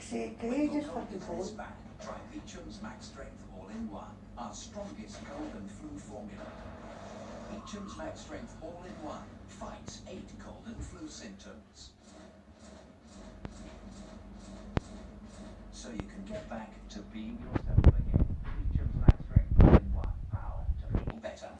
sake, When you your just cold fucking is phone. this bad, try Beecham's Max Strength All-in-One, our strongest cold and flu formula. Beecham's Max Strength All-in-One fights 8 cold and flu symptoms. So you can get back to being yourself again. Beecham's Max Strength All-in-One, power to feel better.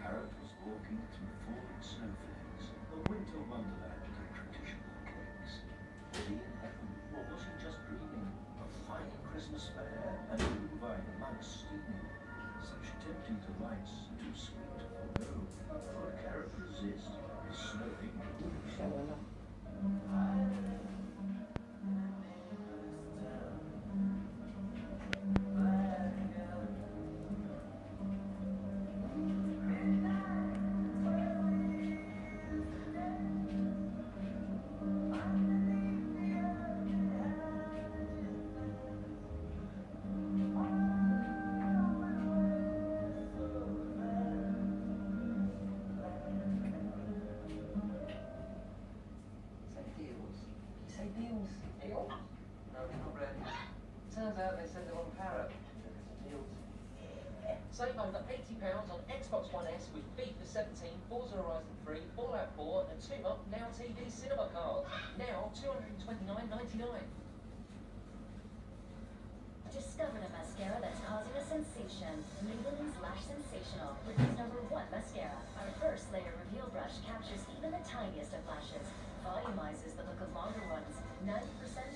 Carrot was walking through falling snowflakes, a winter wonderland of traditional cakes. Was he in heaven, or was he just dreaming of finding Christmas fair and blue vine amongst steaming? Such tempting delights, too sweet to forego. Could Carrot resist the snowing moon? Turns out they said they want parrot. Save over £80 on Xbox One S with FIFA 17, Forza Horizon 3, Fallout 4 and 2-up Now TV cinema cards. Now $229.99. Discovered a mascara that's causing a sensation. Maybelline's Lash Sensational, Britain's #1 mascara. Our first layer reveal brush captures even the tiniest of lashes, volumizes the look of longer ones. 90%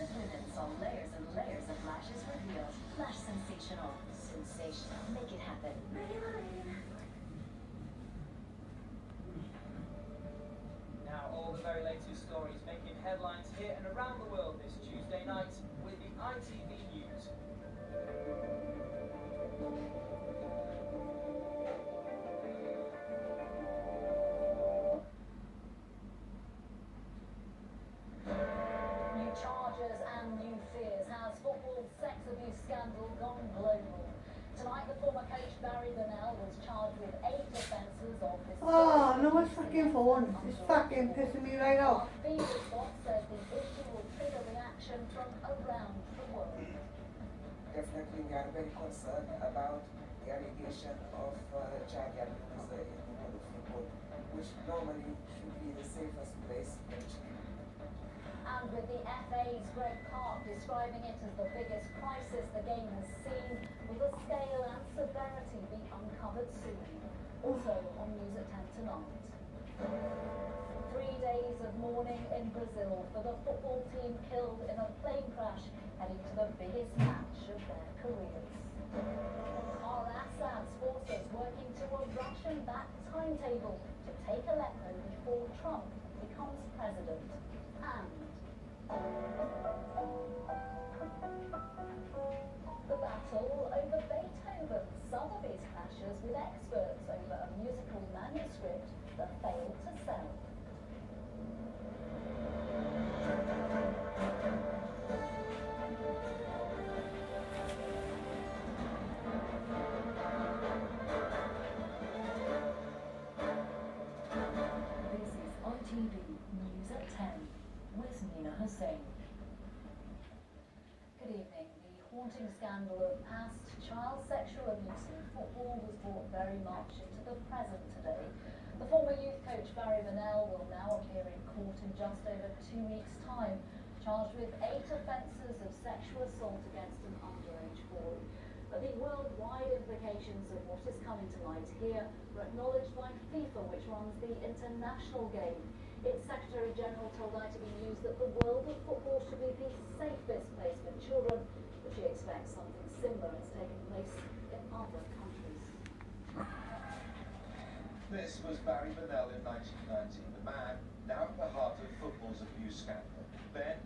of women saw layers and layers of lashes revealed. Lash Sensational. Sensational. Make it happen. Maybelline. Now all the very latest stories making headlines here and around the world this Tuesday night with the ITV News. New charges and new fears. Has football sex abuse scandal gone global? Tonight, the former coach Barry Burnell was charged with 8 offences of this. Oh, no, it's fucking phone. It's fucking pissing me right off. The response said the issue will trigger reaction from around the world. Definitely, we are very concerned about the allegation of child abuse in the world of football, which normally should be the safest place for children. And with the FA's Greg Clark describing it as the biggest crisis the game has seen, will the scale and severity be uncovered soon? Also on News at 10 tonight. 3 days of mourning in Brazil for the football team killed in a plane crash heading to the biggest match of their careers. Are Assad's forces working to a Russian-backed timetable to take Aleppo before Trump becomes president? And the battle over Beethoven. Sotheby's clashes with experts over a musical manuscript that failed to sell. This is ITV News at 10 with Nina Hussain. Good evening. The haunting scandal of past child sexual abuse in football was brought very much into the present today. The former youth coach Barry Burnell will now appear in court in just over 2 weeks' time, charged with 8 offences of sexual assault against an underage boy. But the worldwide implications of what is coming to light here were acknowledged by FIFA, which runs the international game. Its Secretary General told ITV News that the world of football should be the safest place for children, but she expects something similar has taken place in other countries. This was Barry Burnell in 1990, the man now at the heart of football's abuse scandal. Then,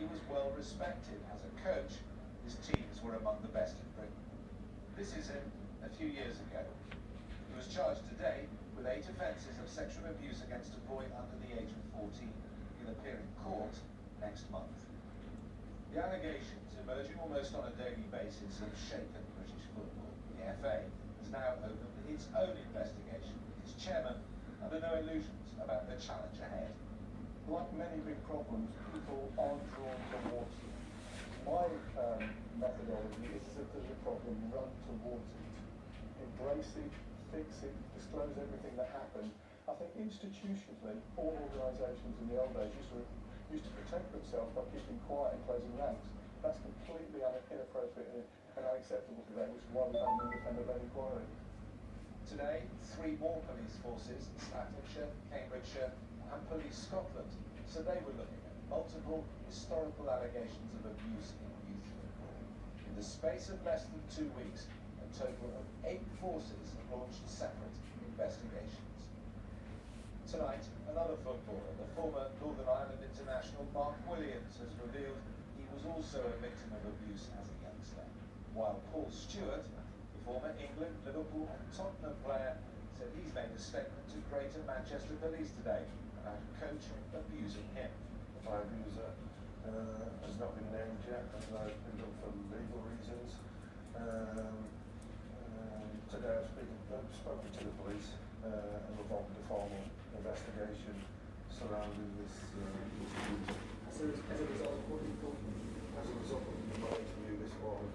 he was well respected. As a coach, his teams were among the best in Britain. This is him a few years ago. He was charged today with 8 offences of sexual abuse against a boy under the age of 14. He'll appear in court next month. The allegations, emerging almost on a daily basis, have shaken British football. The FA has now opened its own investigation, with its chairman under no illusions about the challenge ahead. Like many big problems, people aren't drawn towards them. My methodology is if there's a problem, run towards it. Embrace it, fix it, disclose everything that happened. I think institutionally, all organisations in the old days used to protect themselves by keeping quiet and closing ranks. That's completely inappropriate and unacceptable today, which is why we have an independent inquiry. Today, 3 more police forces, Staffordshire, Cambridgeshire and Police Scotland, so they were looking at multiple historical allegations of abuse in youth football. In the space of less than 2 weeks, a total of 8 forces have launched separate investigations. Tonight, another footballer, the former Northern Ireland international Mark Williams, has revealed he was also a victim of abuse as a youngster, while Paul Stewart, the former England, Liverpool and Tottenham player, said he's made a statement to Greater Manchester Police today about a coach abusing him. My abuser has not been named yet, as I've been done for legal reasons. Today I've spoken to the police and we've opened a formal investigation surrounding this abuse. As a result of what you've done? As a result of my interview this morning.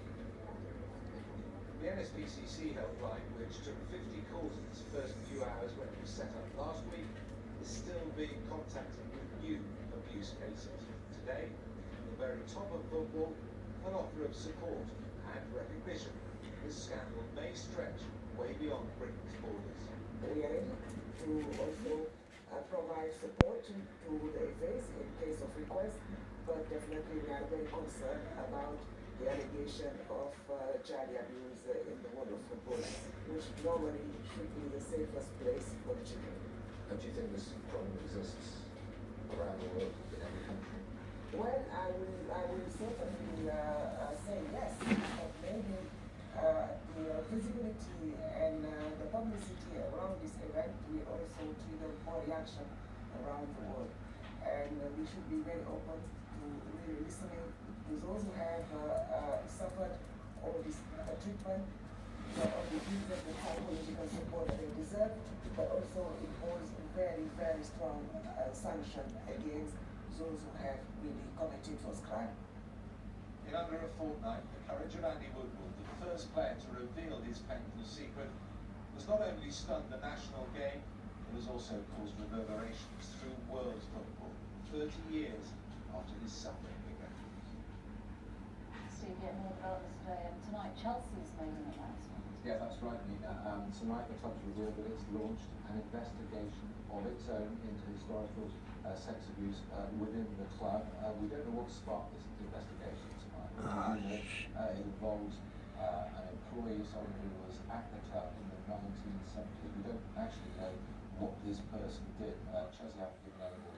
The NSPCC helpline, which took 50 calls in its first few hours when it was set up last week, is still being contacted with new abuse cases. Today, from the very top of football, an offer of support and recognition. This scandal may stretch way beyond Britain's borders. We are ready to also provide support to the FAs in case of request, but definitely we are very concerned about the allegation of child abuse in the world of football, which normally should be the safest place for children. And do you think this problem exists around the world in every country? Well, I will certainly say yes, but maybe the visibility and the publicity around this event will also trigger more reaction around the world. And we should be very open to really listening to those who have suffered all this treatment, not only give them the psychological support that they deserve, but also impose very, very strong sanction against those who have really committed those crimes. In under a fortnight, the courage of Andy Woodward, the first player to reveal his painful secret, has not only stunned the national game, it has also caused reverberations through world football, 30 years after his suffering began. Steve, get more developments today, and tonight Chelsea's made an announcement. Yeah, that's right, Nina. Tonight the club's revealed that it's launched an investigation of its own into historical sex abuse within the club. We don't know what sparked this investigation tonight. It involves an employee, someone who was at the club in the 1970s. We don't actually know what this person did. Chelsea haven't given any more